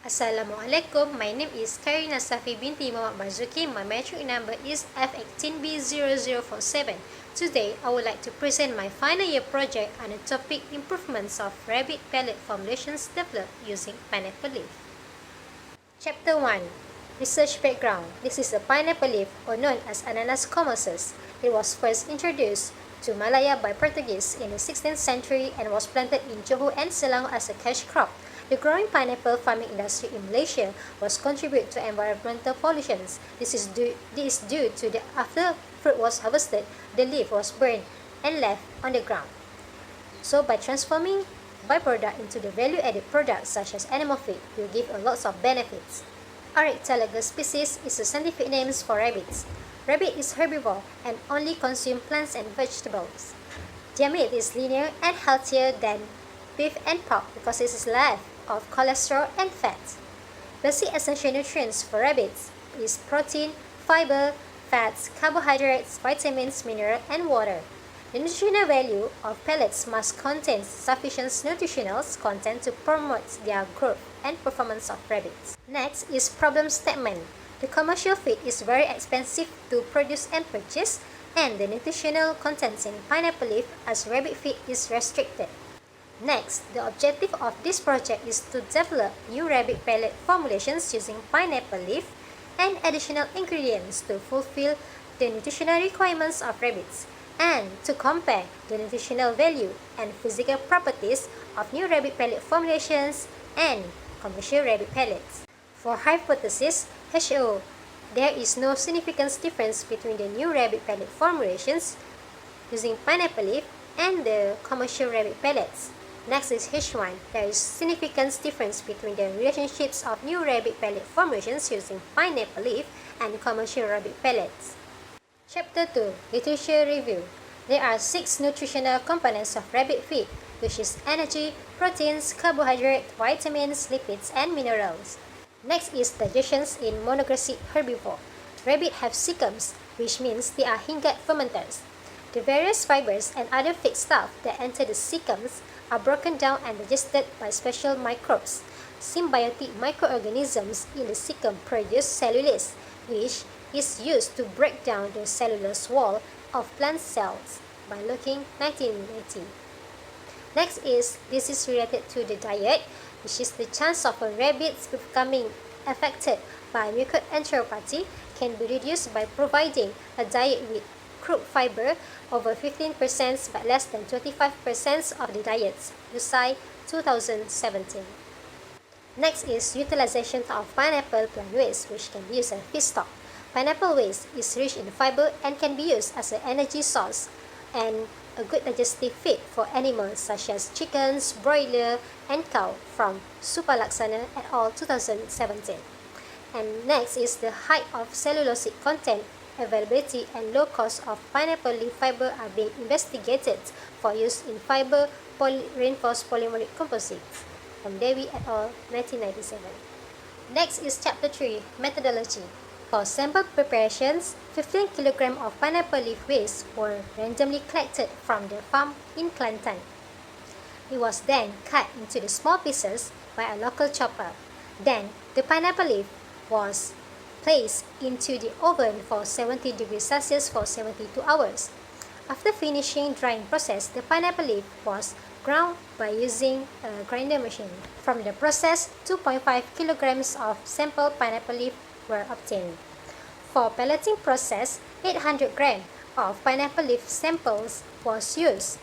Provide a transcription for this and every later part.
Assalamualaikum, my name is Karina Safi binti Muhammad Marzuki. My metric number is F18B0047. Today, I would like to present my final year project on the topic improvements of rabbit pellet formulations developed using pineapple leaf. Chapter 1. Research background. This is a pineapple leaf, or known as Ananas commercius. It was first introduced to Malaya by Portuguese in the 16th century and was planted in Johor and Selangor as a cash crop. The growing pineapple farming industry in Malaysia was contribute to environmental pollutions. This is due to the after fruit was harvested, the leaf was burned and left on the ground. So by transforming byproduct into the value-added products such as animal feed, will give a lots of benefits. Arctalagus species is a scientific name for rabbits. Rabbit is herbivore and only consume plants and vegetables. Their meat is leaner and healthier than beef and pork because it is light of cholesterol and fat. Basic essential nutrients for rabbits is protein, fiber, fats, carbohydrates, vitamins, mineral, and water. The nutritional value of pellets must contain sufficient nutritional content to promote their growth and performance of rabbits. Next is problem statement. The commercial feed is very expensive to produce and purchase, and the nutritional content in pineapple leaf as rabbit feed is restricted. Next, the objective of this project is to develop new rabbit pellet formulations using pineapple leaf and additional ingredients to fulfill the nutritional requirements of rabbits, and to compare the nutritional value and physical properties of new rabbit pellet formulations and commercial rabbit pellets. For hypothesis HO, there is no significant difference between the new rabbit pellet formulations using pineapple leaf and the commercial rabbit pellets. Next is H1. There is significant difference between the relationships of new rabbit pellet formulations using pineapple leaf and commercial rabbit pellets. Chapter 2. Literature Review. There are 6 nutritional components of rabbit feed, which is energy, proteins, carbohydrates, vitamins, lipids, and minerals. Next is digestions in monogastric herbivore. Rabbit have cecums, which means they are hingat fermenters. The various fibers and other feedstuff that enter the cecums are broken down and digested by special microbes. Symbiotic microorganisms in the cecum produce cellulase, which is used to break down the cellulose wall of plant cells by looking 1980. Next is disease related to the diet, which is the chance of a rabbit becoming affected by mucoenteropathy can be reduced by providing a diet with crude fiber over 15% but less than 25% of the diets, USAI 2017. Next is utilization of pineapple plant waste, which can be used as feedstock. Pineapple waste is rich in fiber and can be used as an energy source and a good digestive feed for animals such as chickens, broiler, and cow from Supalaksana et al. 2017. And next is the height of cellulosic content, availability, and low cost of pineapple leaf fiber are being investigated for use in fiber reinforced polymeric composites from Devi et al. 1997. Next is Chapter 3, Methodology. For sample preparations, 15 kg of pineapple leaf waste were randomly collected from the farm in Kelantan. It was then cut into the small pieces by a local chopper. Then, the pineapple leaf was placed into the oven for 70 degrees Celsius for 72 hours. After finishing drying process, the pineapple leaf was ground by using a grinder machine. From the process, 2.5 kilograms of sample pineapple leaf were obtained. For pelleting process, 800 grams of pineapple leaf samples was used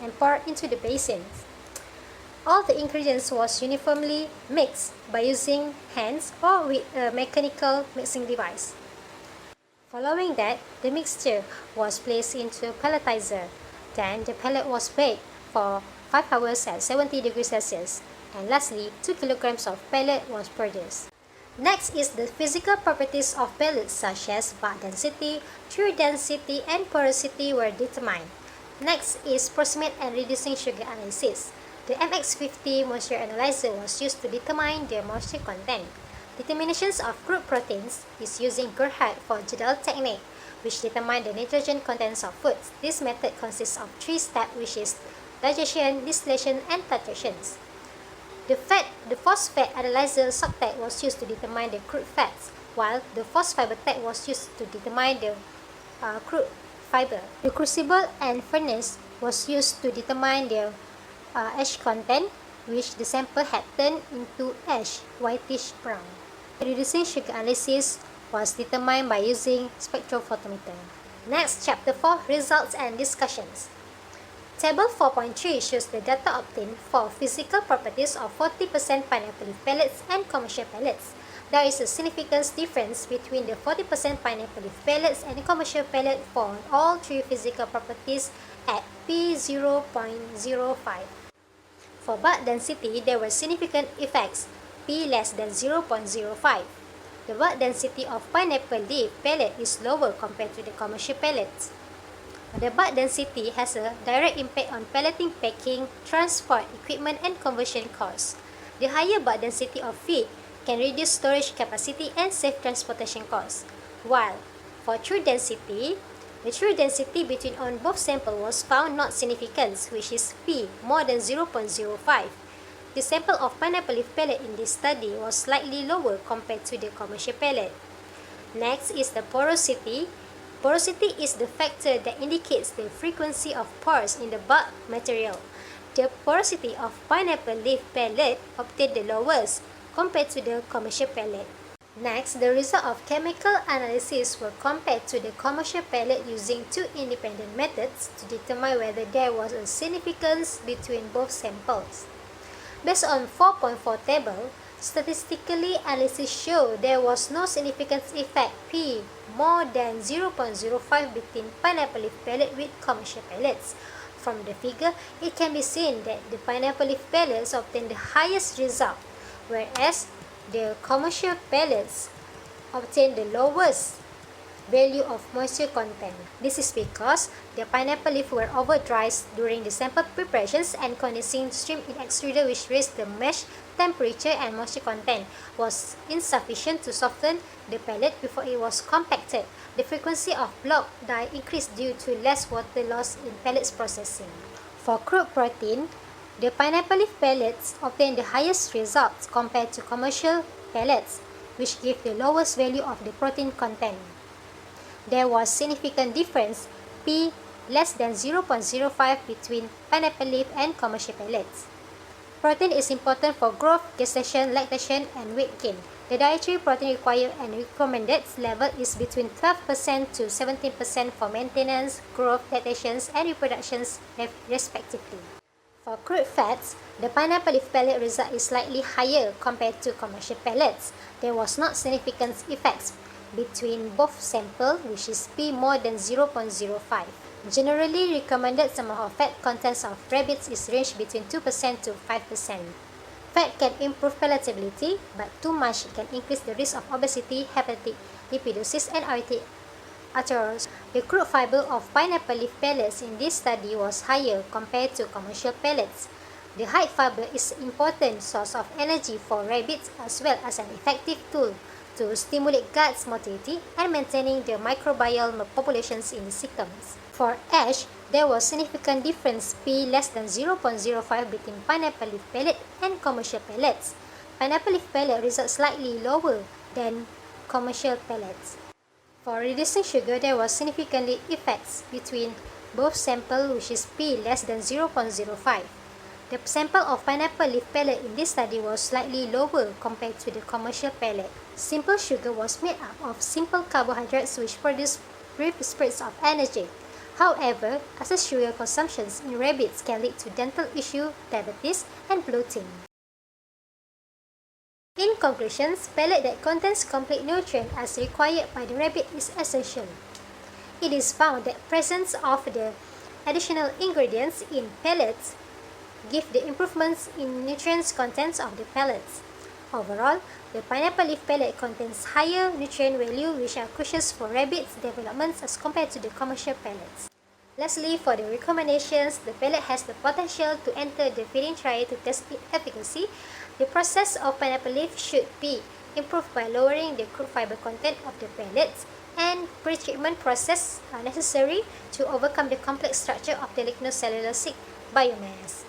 and poured into the basins. All the ingredients was uniformly mixed by using hands or with a mechanical mixing device. Following that, the mixture was placed into a pelletizer. Then the pellet was baked for 5 hours at 70 degrees Celsius. And lastly, 2 kilograms of pellet was produced. Next is the physical properties of pellets such as bulk density, true density, and porosity were determined. Next is proximate and reducing sugar analysis. The MX50 moisture analyzer was used to determine the moisture content. Determinations of crude proteins is using Gerhardt for Jadal technique, which determine the nitrogen contents of foods. This method consists of 3 steps, which is digestion, distillation, and titration. The phosphate analyzer subtype was used to determine the crude fats, while the phosphide type was used to determine the crude fiber. The crucible and furnace was used to determine the ash content, which the sample had turned into ash, whitish brown. The reducing sugar analysis was determined by using spectrophotometer. Next, Chapter 4, Results and Discussions. Table 4.3 shows the data obtained for physical properties of 40% pineapple leaf pellets and commercial pellets. There is a significant difference between the 40% pineapple leaf pellets and commercial pellet for all three physical properties at P0.05. For bud density, there were significant effects, P less than 0.05. The bud density of pineapple leaf pellet is lower compared to the commercial pellets. The bud density has a direct impact on pelleting packing, transport, equipment, and conversion costs. The higher bud density of feed can reduce storage capacity and save transportation costs. While for true density, the true density between on both samples was found not significant, which is P more than 0.05. The sample of pineapple leaf pellet in this study was slightly lower compared to the commercial pellet. Next is the porosity. Porosity is the factor that indicates the frequency of pores in the bulk material. The porosity of pineapple leaf pellet obtained the lowest compared to the commercial pellet. Next, the result of chemical analysis were compared to the commercial pellet using two independent methods to determine whether there was a significance between both samples. Based on 4.4 table, statistically analysis showed there was no significant effect P more than 0.05 between pineapple leaf pellet with commercial pellets. From the figure, it can be seen that the pineapple leaf pellets obtained the highest result, whereas the commercial pellets obtained the lowest value of moisture content. This is because the pineapple leaf were over-dried during the sample preparations and condensing stream in extruder, which raised the mesh temperature and moisture content was insufficient to soften the pellet before it was compacted. The frequency of block die increased due to less water loss in pellets processing. For crude protein, the pineapple leaf pellets obtained the highest results compared to commercial pellets, which give the lowest value of the protein content. There was significant difference, P less than 0.05 between pineapple leaf and commercial pellets. Protein is important for growth, gestation, lactation, and weight gain. The dietary protein required and recommended level is between 12% to 17% for maintenance, growth, lactation, and reproduction respectively. For crude fats, the pineapple leaf pellet result is slightly higher compared to commercial pellets. There was not significant effects between both samples, which is P more than 0.05. Generally recommended amount of fat contents of rabbits is ranged between 2% to 5%. Fat can improve palatability, but too much can increase the risk of obesity, hepatic lipidosis, and arteriosclerosis. The crude fiber of pineapple leaf pellets in this study was higher compared to commercial pellets. The hide fiber is an important source of energy for rabbits as well as an effective tool to stimulate gut motility and maintaining the microbial populations in the systems. For ash, there was significant difference P less than 0.05 between pineapple leaf pellet and commercial pellets. Pineapple leaf pellet results slightly lower than commercial pellets. For reducing sugar, there was significant effects between both samples, which is P less than 0.05. The sample of pineapple leaf pellet in this study was slightly lower compared to the commercial pellet. Simple sugar was made up of simple carbohydrates which produce brief spurts of energy. However, excessive sugar consumption in rabbits can lead to dental issues, diabetes, and bloating. In conclusion, pellet that contains complete nutrients as required by the rabbit is essential. It is found that presence of the additional ingredients in pellets give the improvements in nutrients contents of the pellets. Overall, the pineapple leaf pellet contains higher nutrient value which are crucial for rabbits' development as compared to the commercial pellets. Lastly, for the recommendations, the pellet has the potential to enter the feeding trial to test its efficacy. The process of pineapple leaf should be improved by lowering the crude fiber content of the pellets, and pre-treatment process are necessary to overcome the complex structure of the lignocellulosic biomass.